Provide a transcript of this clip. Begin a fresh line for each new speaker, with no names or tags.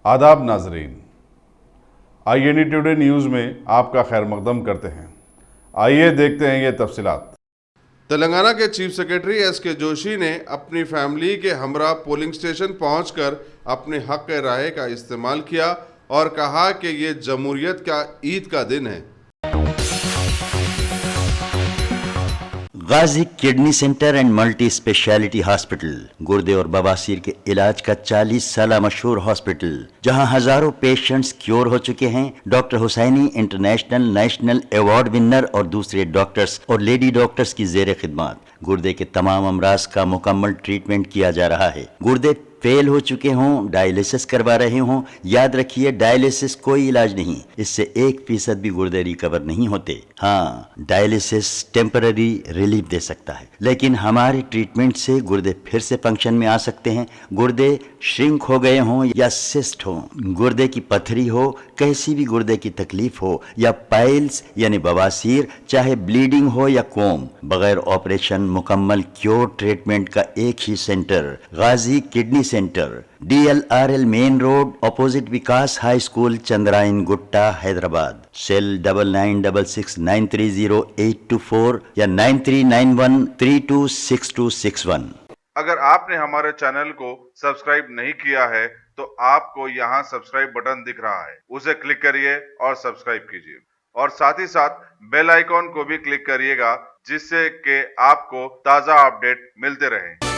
आदाब नाजरीन, INE today news में आपका खैर मकदम करते हैं। आइए देखते हैं ये तफसीलात। तेलंगाना के चीफ सेक्रेटरी SK जोशी ने अपनी फैमिली के हमरा पोलिंग स्टेशन पहुंचकर अपने हक राय का इस्तेमाल किया और कहा कि ये जमहूरियत का ईद का दिन है।
Ghazi kidney centre and multi speciality hospital, गुर्दे और बवासीर के इलाज का 40 साल मशहूर हॉस्पिटल, जहां हजारों पेशेंट्स क्योर हो चुके हैं। Doctor Husaini international national award winner और दूसरे डॉक्टर्स और लेडी डॉक्टर्स की जेर खिदमत गुर्दे के तमाम अमराज का मुकम्मल ट्रीटमेंट किया जा रहा है। गुर्दे फेल हो चुके हों, डायलिसिस करवा रहे हों, याद रखिए डायलिसिस कोई इलाज नहीं, इससे 1% भी गुर्दे रिकवर नहीं होते। हाँ, डायलिसिस टेम्पररी रिलीफ दे सकता है, लेकिन हमारे ट्रीटमेंट से गुर्दे फिर से फंक्शन में आ सकते हैं। गुर्दे श्रिंक हो गए हों या सिस्ट हो, गुर्दे की पथरी हो, कैसी भी गुर्दे की तकलीफ हो या पाइल्स यानी बवासीर, चाहे ब्लीडिंग हो या कोम, बगैर ऑपरेशन मुकम्मल क्योर ट्रीटमेंट का एक ही centre, Ghazi kidney centre, DLRL main road, opposite Vikas high school, Chandrayan Gutta, Hyderabad. Cell 9966930824 या 9391326261।
अगर आपने हमारे चैनल को सब्सक्राइब नहीं किया है तो आपको यहाँ सब्सक्राइब बटन दिख रहा है, उसे क्लिक करिए और सब्सक्राइब कीजिए और साथ ही साथ बेल आइकॉन को भी क्लिक करिएगा, जिससे कि आपको ताज़ा अपडेट मिलते रहें।